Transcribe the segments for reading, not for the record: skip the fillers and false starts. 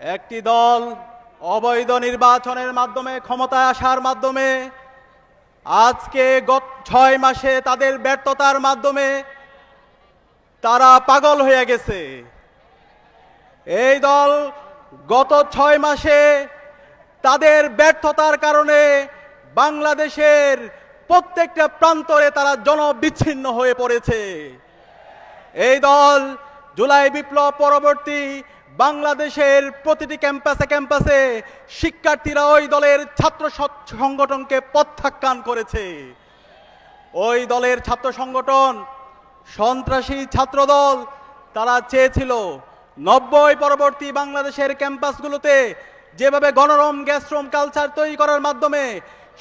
একটি দল অবৈধ নির্বাচনের মাধ্যমে ক্ষমতায় আসার মাধ্যমে আজকে গত ৬ মাসে তাদের ব্যর্থতার মাধ্যমে তারা পাগল হয়ে গেছে। এই দল গত ৬ মাসে তাদের ব্যর্থতার কারণে বাংলাদেশের প্রত্যেকটা প্রান্তরে তারা জনবিচ্ছিন্ন হয়ে পড়েছে। এই দল জুলাই বিপ্লব পরবর্তী বাংলাদেশের প্রতিটি ক্যাম্পাসে ক্যাম্পাসে শিক্ষার্থীরা ওই দলের ছাত্র সংগঠনকে প্রত্যাখ্যান করেছে। ওই দলের ছাত্র সংগঠন সন্ত্রাসী ছাত্রদল, তারা চেয়েছিল ৯০ পরবর্তী বাংলাদেশের ক্যাম্পাসগুলোতে যেভাবে গণরম গ্যাসরম কালচার তৈরি করার মাধ্যমে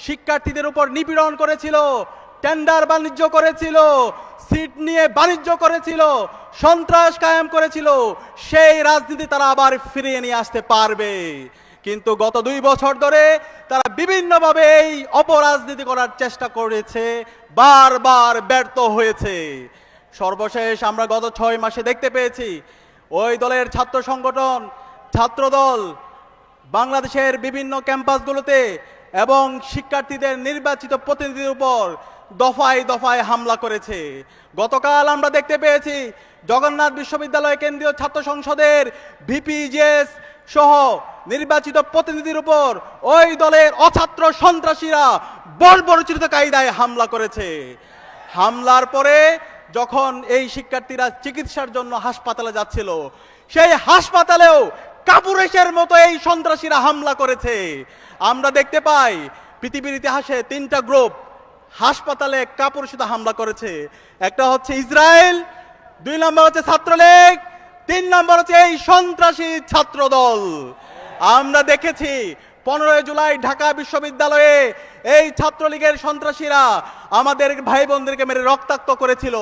শিক্ষার্থীদের উপর নিপীড়ন করেছিল, টেন্ডার বাণিজ্য করেছিল, সিট নিয়ে বাণিজ্য করেছিল, সন্ত্রাস কায়েম করেছিল, সেই রাজনীতি তারা আবার ফিরিয়ে নিয়ে আসতে পারবে। কিন্তু গত ২ বছর ধরে তারা বিভিন্নভাবে এই অপরাজনীতি করার চেষ্টা করেছে, বারবার ব্যর্থ হয়েছে। সর্বশেষ আমরা গত ৬ মাসে দেখতে পেয়েছি ওই দলের ছাত্র সংগঠন ছাত্রদল বাংলাদেশের বিভিন্ন ক্যাম্পাসগুলোতে এবং শিক্ষার্থীদের নির্বাচিত প্রতিনিধিদের উপর দফায় দফায় হামলা করেছে। গতকাল আমরা দেখতে পেয়েছি জগন্নাথ বিশ্ববিদ্যালয় কেন্দ্রীয় ছাত্র সংসদের ভিপিজিএস সহ নির্বাচিত প্রতিনিধির উপর ওই দলের অছাত্র সন্ত্রাসীরা বর্বরোচিত কায়দায় হামলা করেছে। হামলার পরে যখন এই শিক্ষার্থীরা চিকিৎসার জন্য হাসপাতালে যাচ্ছিল, সেই হাসপাতালেও কাপুরেশের মতো এই সন্ত্রাসীরা হামলা করেছে। আমরা দেখতে পাই পৃথিবীর ইতিহাসে ৩টা গ্রুপ হাসপাতালে কাপুরুষিত হামলা করেছে। একটা হচ্ছে ইসরায়েল, ২ নম্বর হচ্ছে ছাত্রলীগ, ৩ নম্বর হচ্ছে এই সন্ত্রাসী ছাত্রদল। আমরা দেখেছি ১৫ জুলাই ঢাকা বিশ্ববিদ্যালয়ে এই ছাত্রলীগের সন্ত্রাসীরা আমাদের ভাই বোনদেরকে মেরে রক্তাক্ত করেছিল।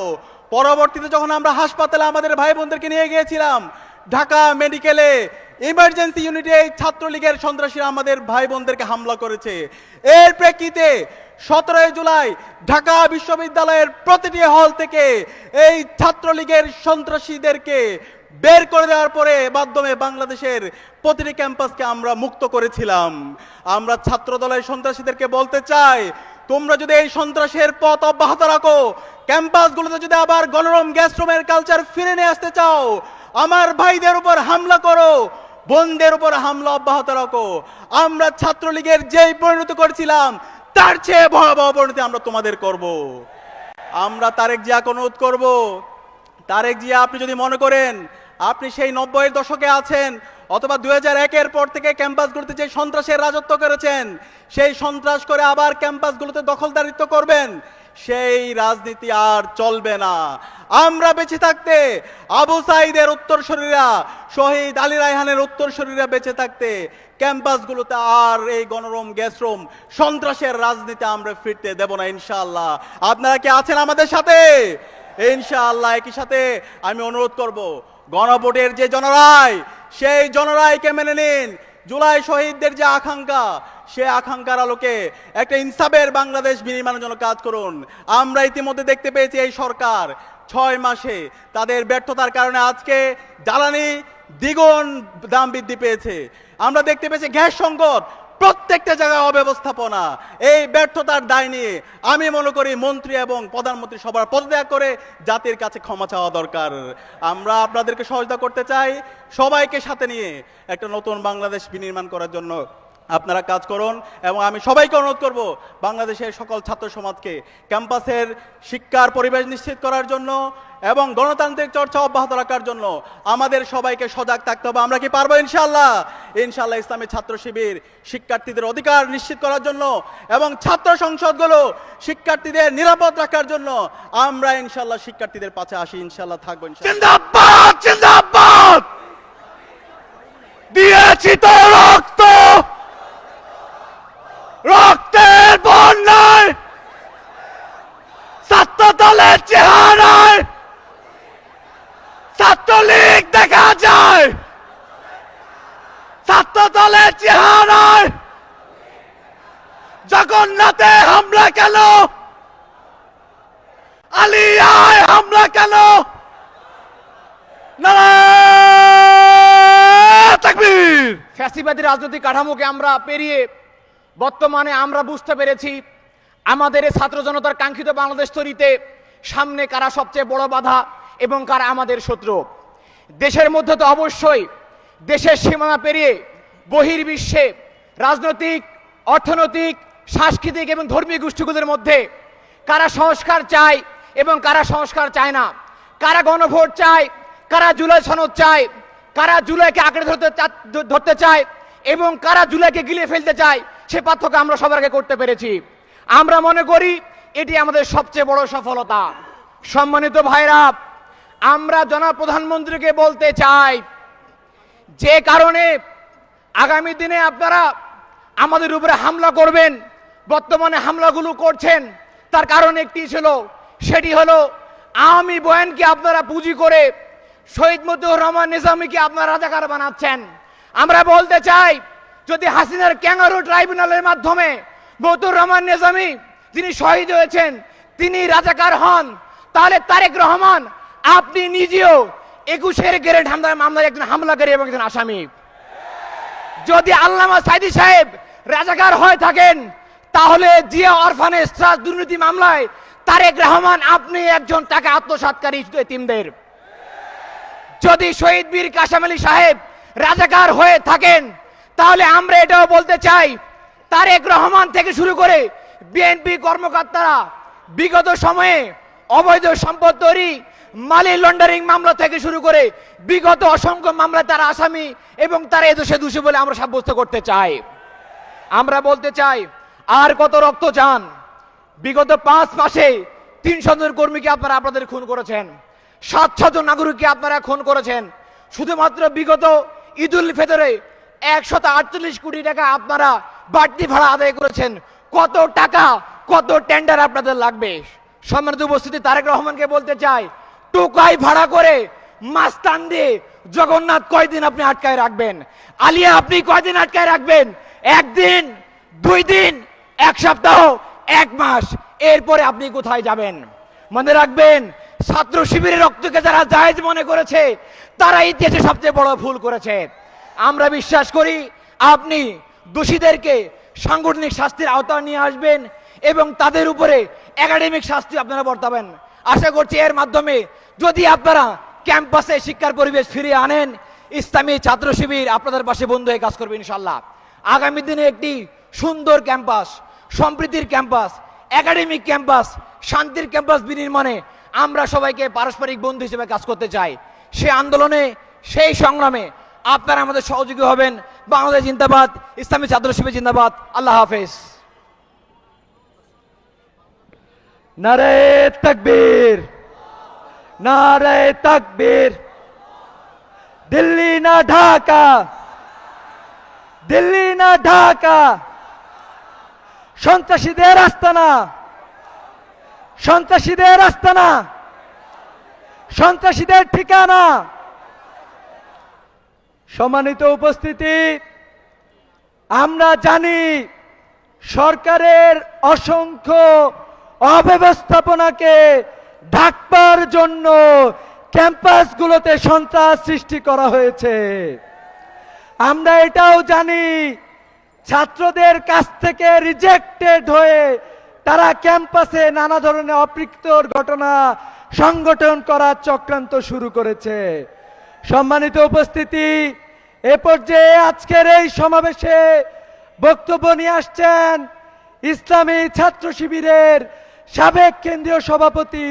পরবর্তীতে যখন আমরা হাসপাতালে আমাদের ভাই বোনদেরকে নিয়ে গিয়েছিলাম, ঢাকা মেডিকেলে ইমার্জেন্সি ইউনিটে এই ছাত্রলীগের সন্ত্রাসীরা আমাদের ভাই বোনদেরকে হামলা করেছে। এর প্রেক্ষিতে ১৭ জুলাই ঢাকা বিশ্ববিদ্যালয়ের প্রতিটি হল থেকে এই ছাত্রলীগের সন্ত্রাসীদেরকে বের করে দেওয়ার পরে মাধ্যমে বাংলাদেশের প্রতিটি ক্যাম্পাসকে আমরা মুক্ত করেছিলাম। আমরা ছাত্র দলের সন্ত্রাসীদেরকে বলতে চাই, তোমরা যদি এই সন্ত্রাসের পথ অব্যাহত রাখো, ক্যাম্পাসগুলোতে যদি আবার গণরম গ্যাসরুমের কালচার ফিরে নিয়ে আসতে চাও, আমার ভাইদের উপর হামলা করো, বোনদের উপর হামলা অব্যাহত রাখো। আমরা ছাত্রলীগের যেই পরিণতি করেছিলাম তার চেয়ে ভয়াবহ পরিণতি আমরা তোমাদের করব। আমরা তারেক জিয়াকে অনুরোধ করব, তারেক জিয়া, আপনি যদি মনে করেন আপনি সেই ৯০-এর দশকে আছেন অথবা ২০০১-এর পর থেকে ক্যাম্পাসগুলোতে যে সন্ত্রাসের রাজত্ব করেছেন, সেই সন্ত্রাস করে আবার ক্যাম্পাসগুলোতে দখলদারিত্ব করবেন, সেই রাজনীতি আর চলবে না। আমরা বেঁচে থাকতে আবু সাঈদের উত্তরসূরিরা, শহীদ আলী রায়হানের উত্তরসূরিরা বেঁচে থাকতে ক্যাম্পাসগুলোতে আর এই গণরম গ্যাসরুম সন্ত্রাসের রাজনীতি আমরা ফিরতে দেব না ইনশাআল্লাহ। আপনারা কি আছেন আমাদের সাথে? ইনশাআল্লাহ। একই সাথে আমি অনুরোধ করব, গণভোটের যে জনরায়, সেই জনরায়কে মেনে নিন। জুলাই শহীদদের যে আকাঙ্ক্ষা, সে আকাঙ্ক্ষার আলোকে একটা ইনসাফের বাংলাদেশ বিনির্মাণের জন্য কাজ করুন। আমরা ইতিমধ্যে দেখতে পেয়েছি এই সরকার ৬ মাসে তাদের ব্যর্থতার কারণে আজকে জ্বালানি দ্বিগুণ দাম বৃদ্ধি পেয়েছে। আমরা দেখতে পেয়েছি গ্যাস সংকট, প্রত্যেকটা জায়গায় অব্যবস্থাপনা। এই ব্যর্থতার দায় নিয়ে আমি মনে করি মন্ত্রী এবং প্রধানমন্ত্রী সবার পদত্যাগ করে জাতির কাছে ক্ষমা চাওয়া দরকার। আমরা আপনাদেরকে সহযোগিতা করতে চাই, সবাইকে সাথে নিয়ে একটা নতুন বাংলাদেশ বিনির্মাণ করার জন্য আপনারা কাজ করুন। এবং আমি সবাইকে অনুরোধ করব, বাংলাদেশের সকল ছাত্র সমাজকে ক্যাম্পাসের শিক্ষার পরিবেশ নিশ্চিত করার জন্য এবং গণতান্ত্রিক চর্চা অব্যাহত রাখার জন্য আমাদের সবাইকে সজাগ থাকতে হবে। আমরা কি পারবো? ইনশাআল্লাহ। ইনশাআল্লাহ। ইসলামী ছাত্র শিবির শিক্ষার্থীদের অধিকার নিশ্চিত করার জন্য এবং ছাত্র সংসদগুলো শিক্ষার্থীদের নিরাপদ রাখার জন্য আমরা ইনশাআল্লাহ শিক্ষার্থীদের পাশে আসি, ইনশাআল্লাহ থাকবো। জিন্দাবাদ, জিন্দাবাদ। দিয়েছি তো রক্ত, রক্তের বন্যায়, ছাত্র দলের চেহারায় ছাত্রলীগ দেখা যায়, ছাত্র দলের চেহারায় জগন্নাথে হামলা কেন, আলিয়ায় হামলা কেন, নারায়ণ তাকবীর। ফ্যাসিবাদী রাজনৈতিক কাঠামোকে আমরা পেরিয়ে বর্তমানে আমরা বুঝতে পেরেছি আমাদের এই ছাত্র জনতার কাঙ্ক্ষিত বাংলাদেশ তৈরিতে সামনে কারা সবচেয়ে বড় বাধা এবং কারা আমাদের শত্রু। দেশের মধ্যে তো অবশ্যই দেশের সীমানা পেরিয়ে বহির্বিশ্বে রাজনৈতিক, অর্থনৈতিক, সাংস্কৃতিক এবং ধর্মীয় গোষ্ঠীগুলোর মধ্যে কারা সংস্কার চায় এবং কারা সংস্কার চায় না, কারা গণভোট চায়, কারা জুলাই সনদ চায়, কারা জুলাইকে আঁকড়ে ধরতে চায় এবং কারা জুলাইকে গিলে ফেলতে চায়, সে পার্থক্য আমরা সবার আগে করতে পেরেছি। আমরা মনে করি এটি আমাদের সবচেয়ে বড় সফলতা। সম্মানিত ভাইরা, আমরা জনাব প্রধানমন্ত্রীকে বলতে চাই যে কারণে আগামী দিনে আপনারা আমাদের উপরে হামলা করবেন, বর্তমানে হামলাগুলো করছেন, তার কারণ একটি ছিল, সেটি হলো আওয়ামী বয়ানকে আপনারা পুঁজি করে শহীদ মতিউর রহমান নিজামীকে আপনারা রাজাকার বানাচ্ছেন। আমরা বলতে চাই যদি হাসিনার ক্যাঙ্গারু ট্রাইব্যুনালের মাধ্যমে মতিউর রহমান নিজামী যিনি শহীদ হয়েছেন তিনি রাজাকার হন, তাহলে তারেক রহমান আপনি নিজেও 21-এর গ্রেড মামলার একজন হামলাকারী এবং একজন আসামি। যদি আল্লামা সাইদি সাহেব রাজাকার হয়ে থাকেন তাহলে জিয়া অরফানেজ ট্রাস্ট দুর্নীতি মামলায় তারেক রহমান আপনি একজন টাকা আত্মসাৎকারী এতিমদের। যদি শহীদ বীর কাশেম আলী সাহেব রাজাকার হয়ে থাকেন তাহলে আমরা এটাও বলতে চাই তারেক রহমান থেকে শুরু করে বিএনপি কর্মকর্তারা বিগত সময়ে অবৈধ সম্পদ তৈরি, মানি লন্ডারিং মামলা থেকে শুরু করে বিগত অসংখ্য মামলায় তারা আসামি এবং তারা এদেশে দোষী বলে আমরা সাব্যস্ত করতে চাই। আমরা বলতে চাই আর কত রক্ত চান? বিগত 5 মাসে 300 জন কর্মীকে আপনারা আপনাদের খুন করেছেন, 700 জন নাগরিককে আপনারা খুন করেছেন। শুধুমাত্র বিগত ঈদুল ফিতরে 148 কোটি টাকা আপনারা বাড়তি ভাড়া আদায় করেছেন। কত টাকা, কত টেন্ডার আপনাদের লাগবে? সম্মানিত উপস্থিতি, তারেক রহমানকে বলতে চাই টোকাই ভাড়া করে মাস্তান দিয়ে জগন্নাথ কয়দিন আপনি আটকায় রাখবেন? আলিয়া আপনি কয়দিন আটকায় রাখবেন? 1 দিন, 2 দিন, 1 সপ্তাহ, 1 মাস, এরপরে আপনি কোথায় যাবেন? মনে রাখবেন ছাত্র শিবিরের রক্তকে যারা জায়েজ মনে করেছে তারা ইতিহাসে সবচেয়ে বড় ভুল করেছে। আমরা বিশ্বাস করি আপনি দোষীদেরকে সাংগঠনিক শাস্তির আওতায় নিয়ে আসবেন এবং তাদের উপরে একাডেমিক শাস্তি আপনারা বর্তাবেন। আশা করছি এর মাধ্যমে যদি আপনারা ক্যাম্পাসে শিক্ষার পরিবেশ ফিরিয়ে আনেন, ইসলামী ছাত্র শিবির আপনাদের পাশে বন্ধু হয়ে কাজ করবে ইনশাল্লাহ। আগামী দিনে একটি সুন্দর ক্যাম্পাস, সম্প্রীতির ক্যাম্পাস, একাডেমিক ক্যাম্পাস, শান্তির ক্যাম্পাস বিনির্মাণে আমরা সবাইকে পারস্পরিক বন্ধু হিসেবে কাজ করতে চাই। সেই আন্দোলনে, সেই সংগ্রামে আপনারা আমাদের সহযোগী হবেন। বাংলাদেশ জিন্দাবাদ, ইসলামী ছাত্র শিবির জিন্দাবাদ। আল্লাহ হাফেজ। নারে তাকবীর, নারে তাকবীর। দিল্লি না ঢাকা, দিল্লি না ঢাকা। সন্ত্রাসীদের আস্তানা, সন্ত্রাসীদের আস্তানা, সন্ত্রাসীদের ঠিকানা। সম্মানিত উপস্থিতি, আমরা জানি সরকারের অসংখ্য অব্যবস্থাপনাকে ঢাকবার জন্য ক্যাম্পাসগুলোতে সন্ত্রাস সৃষ্টি করা হয়েছে। আমরা এটাও জানি ছাত্রদের কাছ থেকে রিজেক্টেড হয়ে তারা ক্যাম্পাসে নানা ধরনের অপ্রীতিকর ঘটনা সংগঠন করার চক্রান্ত শুরু করেছে। সম্মানিত উপস্থিতি, এ পর্যায়ে আজকের এই সমাবেশে বক্তব্য নিয়ে আসছেন ইসলামী ছাত্র শিবিরের সাবেক কেন্দ্রীয় সভাপতি